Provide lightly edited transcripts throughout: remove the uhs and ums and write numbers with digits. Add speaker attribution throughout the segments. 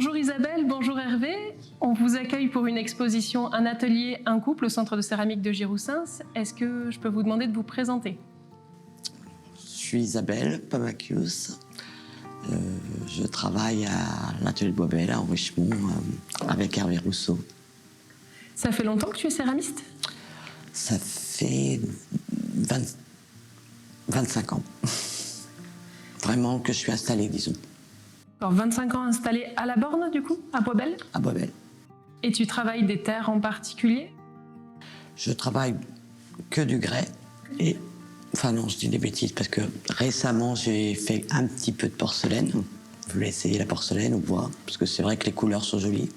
Speaker 1: Bonjour Isabelle, bonjour Hervé. On vous accueille pour une exposition Un atelier, un couple au Centre de céramique de Giroussens. Est-ce que je peux vous demander de vous présenter?
Speaker 2: Je suis Isabelle Pamakius. Je travaille à l'atelier de Boisbel à Richemont avec Hervé Rousseau.
Speaker 1: Ça fait longtemps que tu es céramiste?
Speaker 2: Ça fait 25 ans. Vraiment que je suis installée, disons.
Speaker 1: Alors 25 ans installé à la Borne, du coup, à Boisbel?
Speaker 2: À Boisbel.
Speaker 1: Et tu travailles des terres en particulier?
Speaker 2: Je travaille que du grès et... Enfin non, je dis des bêtises parce que récemment j'ai fait un petit peu de porcelaine. Je voulais essayer la porcelaine au bois parce que c'est vrai que les couleurs sont jolies.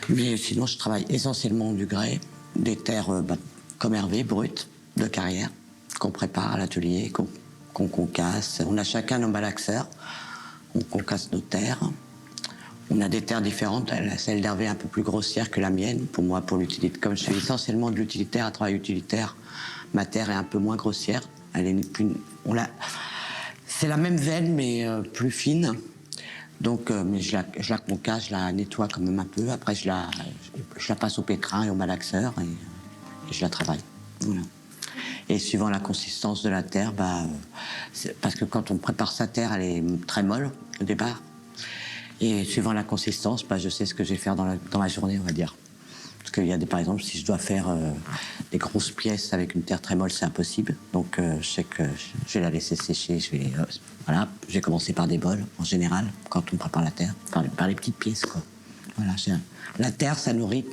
Speaker 2: Mais sinon je travaille essentiellement du grès, des terres comme Hervé, brutes, de carrière, qu'on prépare à l'atelier, qu'on concasse. On a chacun nos malaxeurs, on concasse nos terres. On a des terres différentes, celle d'Hervé est un peu plus grossière que la mienne. Pour moi, pour l'utilité, comme je suis essentiellement de l'utilitaire, à travail utilitaire, ma terre est un peu moins grossière. Elle est plus, c'est la même veine, mais plus fine. Donc, mais je la concasse, je la nettoie quand même un peu. Après, je la passe au pétrin et au malaxeur et je la travaille. Voilà. Et suivant la consistance de la terre, parce que quand on prépare sa terre, elle est très molle au départ. Et suivant la consistance, je sais ce que je vais faire dans la journée, on va dire. Parce qu'il y a par exemple, si je dois faire des grosses pièces avec une terre très molle, c'est impossible. Donc je sais que je vais la laisser sécher. Je vais commencer par des bols, en général, quand on prépare la terre, par les petites pièces, quoi. Voilà, la terre, ça nourrit,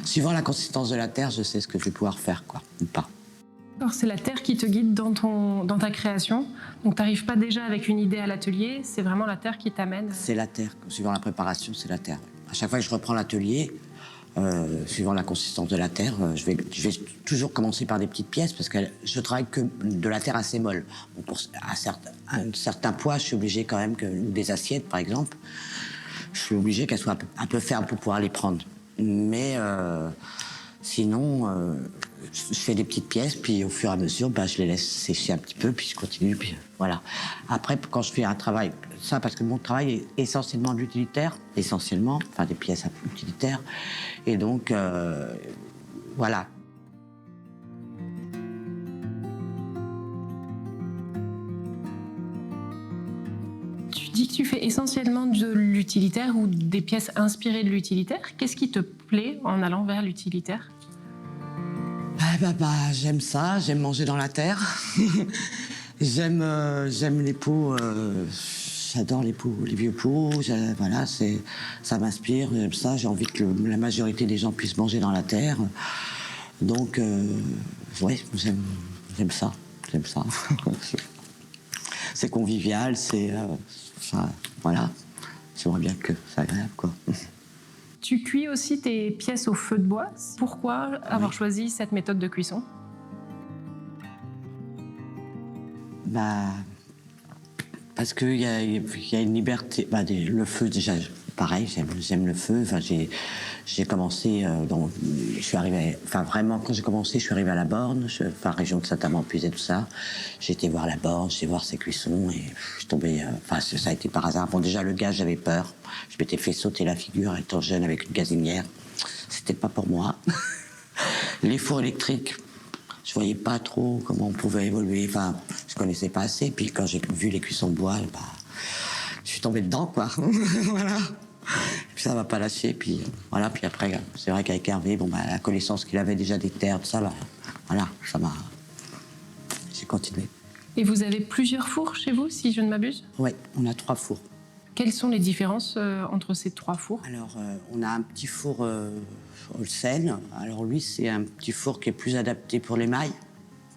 Speaker 2: suivant la consistance de la terre, je sais ce que je vais pouvoir faire, quoi, ou pas.
Speaker 1: Alors c'est la terre qui te guide dans ta création. Donc tu n'arrives pas déjà avec une idée à l'atelier, c'est vraiment la terre qui t'amène.
Speaker 2: C'est la terre, suivant la préparation, c'est la terre. À chaque fois que je reprends l'atelier, suivant la consistance de la terre, je vais toujours commencer par des petites pièces parce que je travaille que de la terre assez molle. Donc à un certain poids, je suis obligé quand même, ou des assiettes par exemple, je suis obligé qu'elles soient un peu fermes pour pouvoir les prendre. Mais sinon, je fais des petites pièces, puis au fur et à mesure, je les laisse sécher un petit peu, puis je continue, puis voilà. Après, quand je fais un travail, ça parce que mon travail est essentiellement de l'utilitaire, des pièces un peu utilitaires, et donc, voilà.
Speaker 1: Tu dis que tu fais essentiellement de l'utilitaire ou des pièces inspirées de l'utilitaire. Qu'est-ce qui te plaît en allant vers l'utilitaire?
Speaker 2: J'aime ça, j'aime manger dans la terre. j'aime les pots, j'adore les pots, les vieux pots. Voilà, ça m'inspire, j'aime ça. J'ai envie que la majorité des gens puissent manger dans la terre. Donc, ouais, j'aime ça. C'est convivial, voilà. J'aimerais bien que c'est agréable, quoi.
Speaker 1: Tu cuis aussi tes pièces au feu de bois. Pourquoi avoir choisi cette méthode de cuisson?
Speaker 2: Parce qu'il y a une liberté. Le feu, déjà, pareil, j'aime le feu. J'ai commencé je suis arrivé, vraiment, quand j'ai commencé, je suis arrivé à la Borne, région de Saint-Amand-Puise et tout ça. J'ai été voir la Borne, j'ai été voir ses cuissons et je suis tombé. Ça a été par hasard. Bon, déjà, le gaz, j'avais peur. Je m'étais fait sauter la figure étant jeune avec une gazinière. C'était pas pour moi. Les fours électriques, je voyais pas trop comment on pouvait évoluer. Je connaissais pas assez. Puis quand j'ai vu les cuissons de bois, je suis tombé dedans, quoi. Voilà. Puis ça m'a pas lâché. Puis voilà. Puis après, c'est vrai qu'avec Hervé, la connaissance qu'il avait déjà des terres, tout ça, voilà, ça m'a. J'ai continué.
Speaker 1: Et vous avez plusieurs fours chez vous, si je ne m'abuse?
Speaker 2: Oui, on a 3 fours.
Speaker 1: Quelles sont les différences entre ces 3 fours?
Speaker 2: Alors, on a un petit four Holsen. Alors lui, c'est un petit four qui est plus adapté pour l'émail,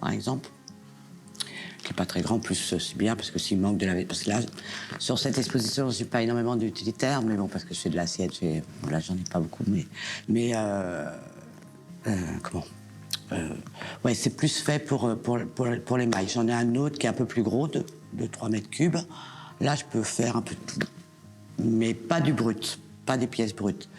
Speaker 2: par exemple. Qui n'est pas très grand, en plus c'est bien, parce que s'il manque de la... Parce que là, sur cette exposition, je n'ai pas énormément d'utilitaires, mais bon, parce que je fais de l'assiette, là, j'en ai pas beaucoup, ouais, c'est plus fait pour l'émail. J'en ai un autre qui est un peu plus gros, de 3 mètres cubes. Là, je peux faire un peu de tout, mais pas du brut, pas des pièces brutes.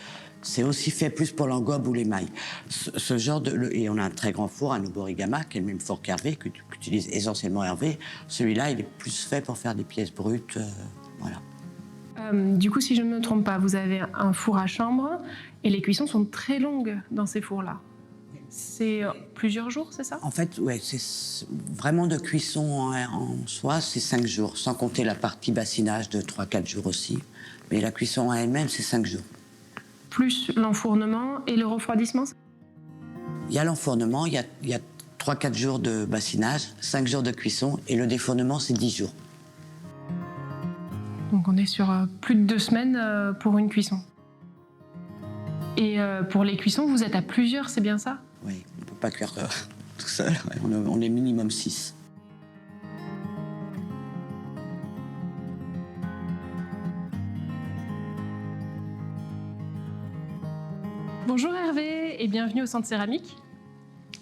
Speaker 2: C'est aussi fait plus pour l'engobe ou l'émail. Ce genre et on a un très grand four, un Oborigama, qui est le même four qu'Hervé, qu'utilise essentiellement Hervé. Celui-là, il est plus fait pour faire des pièces brutes, voilà.
Speaker 1: Du coup, si je ne me trompe pas, vous avez un four à chambre et les cuissons sont très longues dans ces fours-là. C'est plusieurs jours, c'est ça?
Speaker 2: En fait, ouais, c'est vraiment de cuisson en soi, c'est 5 jours, sans compter la partie bassinage de 3-4 jours aussi. Mais la cuisson en elle-même, c'est 5 jours.
Speaker 1: Plus l'enfournement et le refroidissement?
Speaker 2: Il y a l'enfournement, il y a 3-4 jours de bassinage, 5 jours de cuisson, et le défournement, c'est 10 jours.
Speaker 1: Donc on est sur plus de 2 semaines pour une cuisson. Et pour les cuissons, vous êtes à plusieurs, c'est bien ça?
Speaker 2: Oui, on ne peut pas cuire tout seul, ouais, on est minimum 6.
Speaker 1: Bonjour Hervé et bienvenue au Centre Céramique.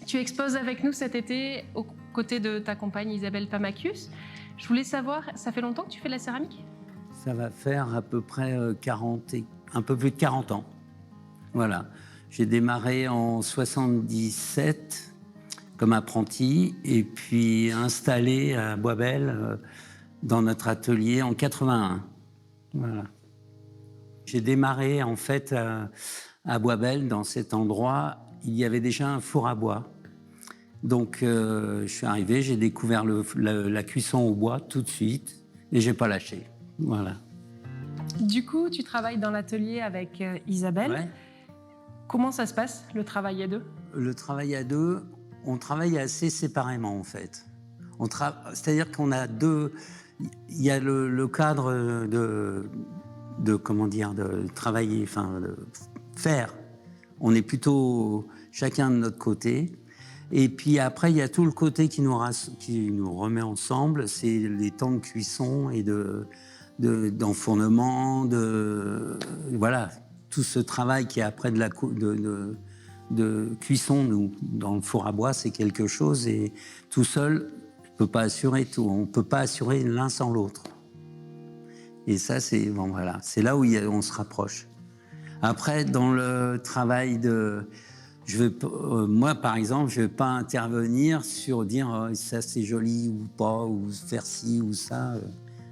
Speaker 1: Tu exposes avec nous cet été aux côtés de ta compagne Isabelle Pamacius. Je voulais savoir, ça fait longtemps que tu fais de la céramique?
Speaker 3: Ça va faire à peu près un peu plus de 40 ans. Voilà. J'ai démarré en 77 comme apprenti et puis installé à Boisbel dans notre atelier en 81. Voilà. J'ai démarré en fait à Boisbel, dans cet endroit, il y avait déjà un four à bois. Donc je suis arrivé, j'ai découvert la cuisson au bois tout de suite et j'ai pas lâché. Voilà.
Speaker 1: Du coup, tu travailles dans l'atelier avec Isabelle.
Speaker 3: Ouais.
Speaker 1: Comment ça se passe, le travail à deux?
Speaker 3: Le travail à deux, on travaille assez séparément en fait. C'est-à-dire qu'on a deux. Il y a le cadre de comment dire, de travailler, enfin de faire. On est plutôt chacun de notre côté. Et puis après, il y a tout le côté qui nous remet ensemble, c'est les temps de cuisson et d'enfournement, voilà, tout ce travail qui est après de cuisson dans le four à bois, c'est quelque chose, et tout seul, on peut pas assurer tout, on peut pas assurer l'un sans l'autre. Et ça, c'est bon, voilà, c'est là où on se rapproche. Après, dans le travail moi, par exemple, je ne vais pas intervenir sur dire ça c'est joli ou pas, ou faire ci ou ça.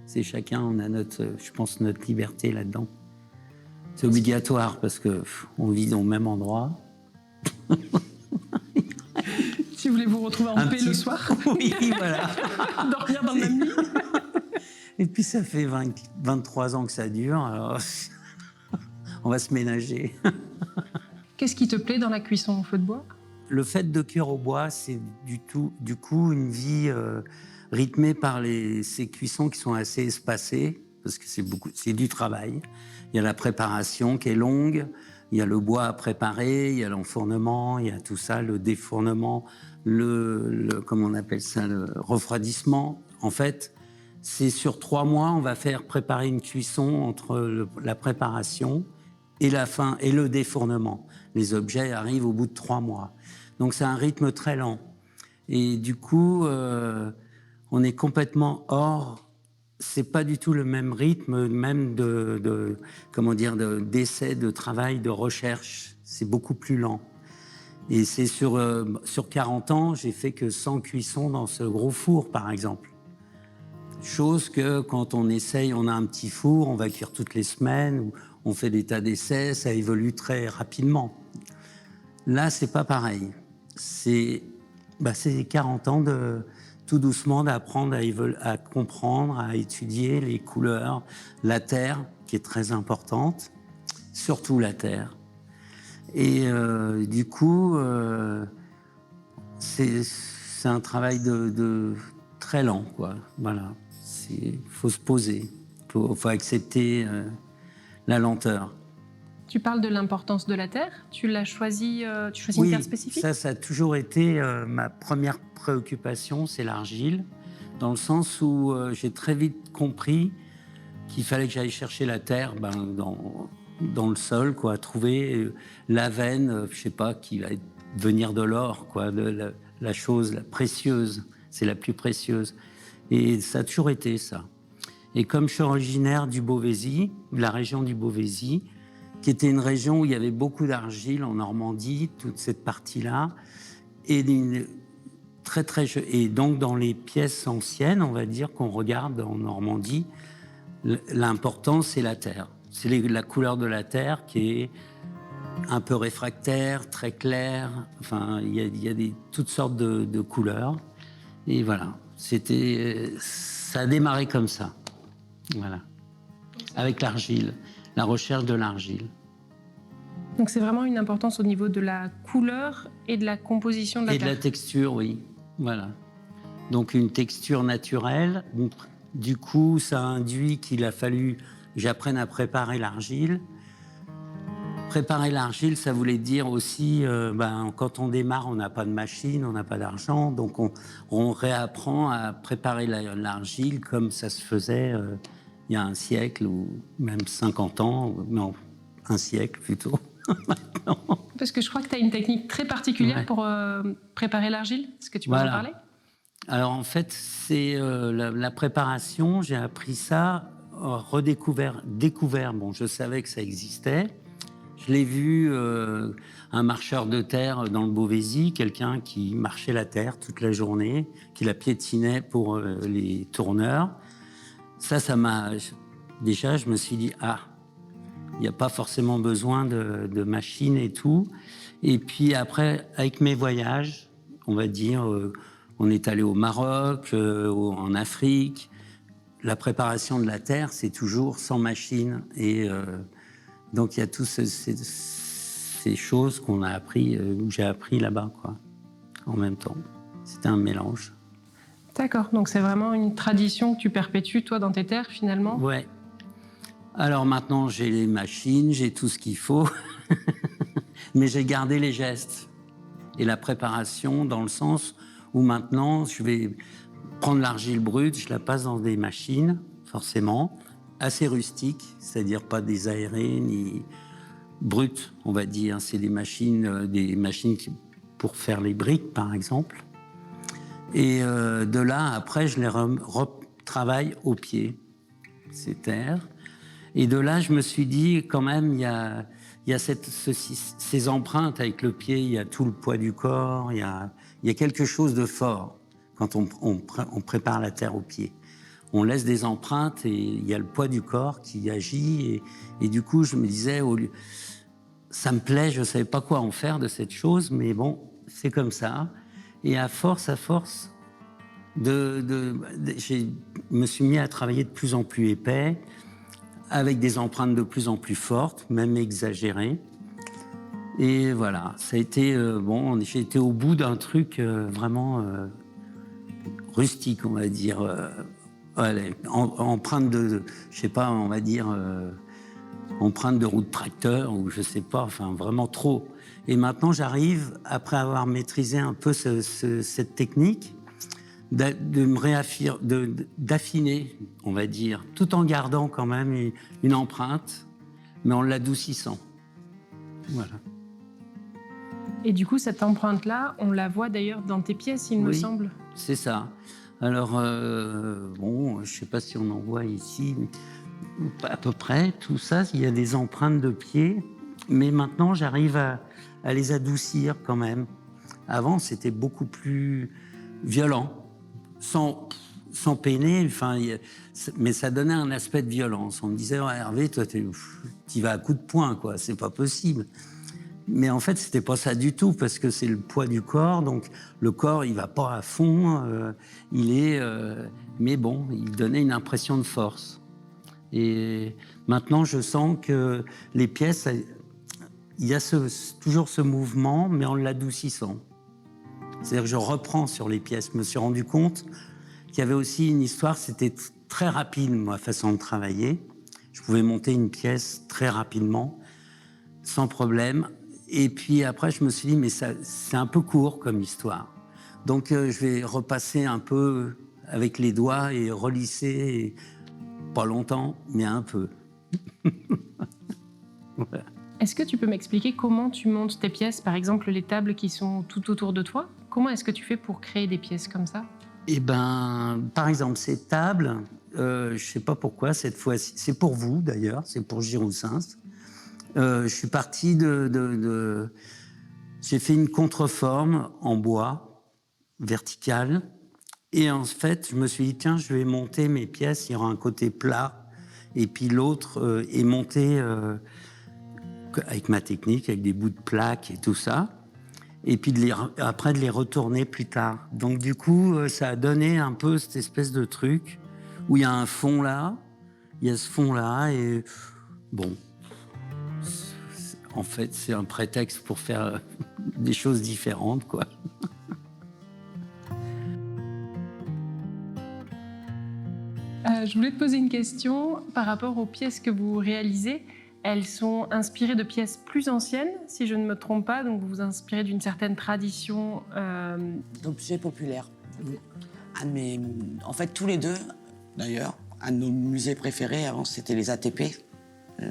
Speaker 3: C'est chacun, on a je pense, notre liberté là-dedans. C'est obligatoire parce qu'on vit dans le même endroit.
Speaker 1: Si vous voulez vous retrouver en paix le soir.
Speaker 3: Oui, voilà.
Speaker 1: Dormir dans le même lit.
Speaker 3: Et puis ça fait 23 ans que ça dure, alors on va se ménager.
Speaker 1: Qu'est-ce qui te plaît dans la cuisson au feu de bois?
Speaker 3: Le fait de cuire au bois, c'est du coup une vie rythmée par ces cuissons qui sont assez espacées, parce que c'est du travail. Il y a la préparation qui est longue, il y a le bois à préparer, il y a l'enfournement, il y a tout ça, le défournement, comment on appelle ça, le refroidissement. En fait, c'est sur 3 mois, on va faire préparer une cuisson entre la préparation et la fin, et le défournement. Les objets arrivent au bout de 3 mois. Donc c'est un rythme très lent. Et du coup, on est complètement hors. C'est pas du tout le même rythme, même d'essai, de travail, de recherche. C'est beaucoup plus lent. Et c'est sur 40 ans, j'ai fait que 100 cuissons dans ce gros four, par exemple. Chose que quand on essaye, on a un petit four, on va cuire toutes les semaines, ou on fait des tas d'essais, ça évolue très rapidement. Là, c'est pas pareil. C'est 40 ans tout doucement d'apprendre à comprendre, à étudier les couleurs, la terre, qui est très importante, surtout la terre. Et du coup, c'est un travail de très lent, quoi. Voilà. Faut se poser, faut accepter la lenteur.
Speaker 1: Tu parles de l'importance de la terre. Tu l'as choisi, tu choisis une terre spécifique?
Speaker 3: Ça a toujours été ma première préoccupation, c'est l'argile, dans le sens où j'ai très vite compris qu'il fallait que j'aille chercher la terre dans le sol, quoi, trouver la veine, je sais pas, qui va venir de l'or, quoi, la chose la précieuse, c'est la plus précieuse. Et ça a toujours été ça. Et comme je suis originaire du Beauvaisis, de la région du Beauvaisis, qui était une région où il y avait beaucoup d'argile en Normandie, toute cette partie-là, et donc dans les pièces anciennes, on va dire, qu'on regarde en Normandie, L'important, c'est la terre. C'est la couleur de la terre qui est un peu réfractaire, très claire. Enfin, il y a toutes sortes de couleurs. Et voilà, ça a démarré comme ça. Voilà. Avec l'argile, la recherche de l'argile.
Speaker 1: Donc c'est vraiment une importance au niveau de la couleur et de la composition de la
Speaker 3: terre. Et de la texture, oui. Voilà. Donc une texture naturelle. Du coup, ça induit qu'il a fallu que j'apprenne à préparer l'argile. Préparer l'argile, ça voulait dire aussi, quand on démarre, on n'a pas de machine, on n'a pas d'argent, donc on réapprend à préparer l'argile comme ça se faisait il y a un siècle ou même 50 ans, non, un siècle plutôt. Maintenant.
Speaker 1: Parce que je crois que tu as une technique très particulière pour préparer l'argile. Est-ce que tu peux en parler ?
Speaker 3: Alors en fait, c'est la préparation, j'ai appris ça, découvert, bon, je savais que ça existait. Je l'ai vu, un marcheur de terre dans le Beauvaisis, quelqu'un qui marchait la terre toute la journée, qui la piétinait pour les tourneurs. Ça m'a... Déjà, je me suis dit, il n'y a pas forcément besoin de machines et tout. Et puis après, avec mes voyages, on va dire, on est allé au Maroc, en Afrique. La préparation de la terre, c'est toujours sans machine. Et donc, il y a toutes ces choses qu'on a appris, que j'ai appris là-bas, quoi, en même temps. C'était un mélange.
Speaker 1: D'accord, donc c'est vraiment une tradition que tu perpétues, toi, dans tes terres, finalement ?
Speaker 3: Ouais. Alors maintenant, j'ai les machines, j'ai tout ce qu'il faut, mais j'ai gardé les gestes et la préparation dans le sens où maintenant, je vais prendre l'argile brute, je la passe dans des machines, forcément, assez rustiques, c'est-à-dire pas des aérées ni brutes, on va dire. C'est des machines pour faire les briques, par exemple. Et de là, après, je les retravaille au pied, ces terres. Et de là, je me suis dit, quand même, il y a ces empreintes avec le pied, il y a tout le poids du corps, il y a quelque chose de fort quand on prépare la terre au pied. On laisse des empreintes et il y a le poids du corps qui agit. Et du coup, je me disais, ça me plaît, je ne savais pas quoi en faire de cette chose, mais bon, c'est comme ça. Et à force, je me suis mis à travailler de plus en plus épais, avec des empreintes de plus en plus fortes, même exagérées. Et voilà, ça a été j'ai été au bout d'un truc vraiment rustique, on va dire, empreinte de, je sais pas, on va dire empreinte de roue de tracteur ou je sais pas, enfin vraiment trop. Et maintenant, j'arrive, après avoir maîtrisé un peu cette technique, d'affiner, on va dire, tout en gardant quand même une empreinte, mais en l'adoucissant. Voilà.
Speaker 1: Et du coup, cette empreinte-là, on la voit d'ailleurs dans tes pièces, il me semble.
Speaker 3: C'est ça. Alors, je ne sais pas si on en voit ici, mais à peu près, tout ça, il y a des empreintes de pieds, mais maintenant, j'arrive à les adoucir quand même. Avant, c'était beaucoup plus violent. Sans peiner, mais ça donnait un aspect de violence. On me disait, Hervé, toi, tu vas à coups de poing, quoi, c'est pas possible. Mais en fait, c'était pas ça du tout, parce que c'est le poids du corps, donc le corps, il va pas à fond, mais bon, il donnait une impression de force. Et maintenant, je sens que les pièces, il y a toujours ce mouvement, mais en l'adoucissant. C'est-à-dire que je reprends sur les pièces. Je me suis rendu compte qu'il y avait aussi une histoire, c'était très rapide, ma façon de travailler. Je pouvais monter une pièce très rapidement, sans problème. Et puis après, je me suis dit, mais c'est un peu court comme histoire. Donc je vais repasser un peu avec les doigts et relisser, pas longtemps, mais un peu. Voilà.
Speaker 1: Est-ce que tu peux m'expliquer comment tu montes tes pièces, par exemple les tables qui sont tout autour de toi ? Comment est-ce que tu fais pour créer des pièces comme ça ?
Speaker 3: Eh bien, par exemple, ces tables, je ne sais pas pourquoi, cette fois-ci, c'est pour vous d'ailleurs, c'est pour Giroussens. Je suis parti j'ai fait une contreforme en bois, verticale, et en fait, je me suis dit, tiens, je vais monter mes pièces, il y aura un côté plat, Et puis l'autre est monté avec ma technique, avec des bouts de plaques et tout ça. Et puis après de les retourner plus tard. Donc du coup, ça a donné un peu cette espèce de truc où il y a un fond là, il y a ce fond là, et bon, en fait, c'est un prétexte pour faire des choses différentes, quoi.
Speaker 1: Je voulais te poser une question par rapport aux pièces que vous réalisez. Elles sont inspirées de pièces plus anciennes, si je ne me trompe pas, donc vous vous inspirez d'une certaine tradition.
Speaker 2: D'objets populaires. En fait, tous les deux, d'ailleurs, un de nos musées préférés avant, c'était les ATP,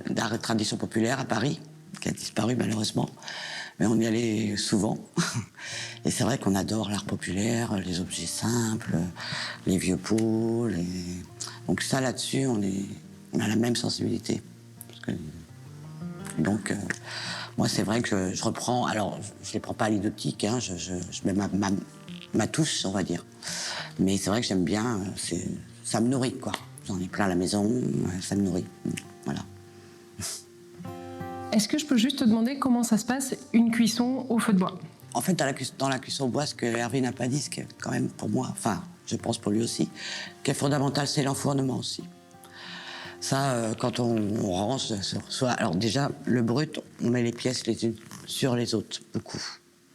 Speaker 2: d'art et tradition populaire à Paris, qui a disparu malheureusement. Mais on y allait souvent. Et c'est vrai qu'on adore l'art populaire, les objets simples, les vieux pots. Donc ça, là-dessus, on a la même sensibilité. Donc, moi, c'est vrai que je reprends... Alors, je ne les prends pas à l'identique, hein, je mets ma touche, on va dire. Mais c'est vrai que j'aime bien, ça me nourrit, quoi. J'en ai plein à la maison, ça me nourrit. Voilà.
Speaker 1: Est-ce que je peux juste te demander comment ça se passe, une cuisson au feu de bois?
Speaker 2: En fait, dans la cuisson au bois, ce que Hervé n'a pas dit, ce qui est quand même pour moi, enfin, je pense pour lui aussi, qui est fondamental, c'est l'enfournement aussi. Ça, quand on range, alors déjà, le brut, on met les pièces les unes sur les autres, beaucoup.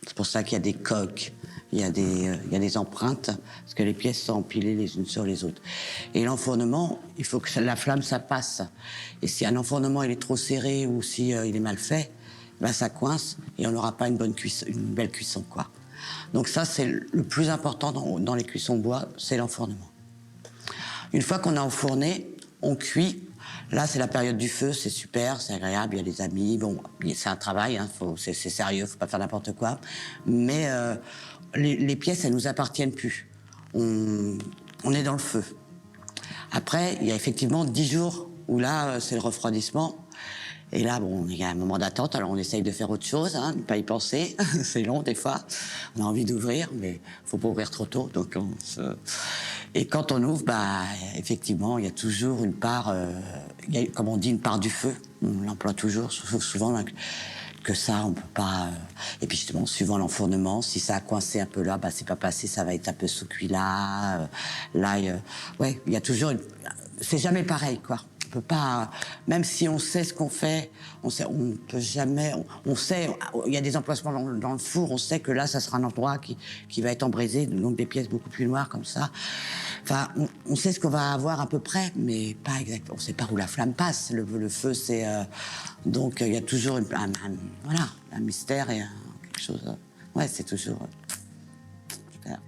Speaker 2: C'est pour ça qu'il y a des coques, il y a des empreintes, parce que les pièces sont empilées les unes sur les autres. Et l'enfournement, il faut que la flamme, ça passe. Et si un enfournement, il est trop serré ou si il est mal fait, ben ça coince et on n'aura pas une belle cuisson, quoi. Donc ça, c'est le plus important dans les cuissons bois, c'est l'enfournement. Une fois qu'on a enfourné, on cuit. Là, c'est la période du feu, c'est super, c'est agréable, il y a des amis. Bon, c'est un travail, hein, c'est sérieux, faut pas faire n'importe quoi. Mais les pièces, elles nous appartiennent plus. On est dans le feu. Après, il y a effectivement 10 jours où là, c'est le refroidissement. Et là, bon, il y a un moment d'attente, alors on essaye de faire autre chose, hein, ne pas y penser. C'est long des fois. On a envie d'ouvrir, mais faut pas ouvrir trop tôt. Donc Et quand on ouvre, bah, effectivement, il y a toujours une part, comme on dit, une part du feu. On l'emploie toujours, souvent que ça, on peut pas. Et puis justement, suivant l'enfournement, si ça a coincé un peu là, bah, c'est pas passé, ça va être un peu sous-cuit là. Ouais, il y a toujours c'est jamais pareil, quoi. On peut pas, même si on sait ce qu'on fait, on peut jamais, on sait, il y a des emplacements dans le four, on sait que là, ça sera un endroit qui va être embrasé, donc des pièces beaucoup plus noires comme ça. Enfin, on sait ce qu'on va avoir à peu près, mais pas exactement. On sait pas où la flamme passe. Le feu, c'est donc il y a toujours voilà, un mystère et quelque chose. Ouais, c'est toujours super.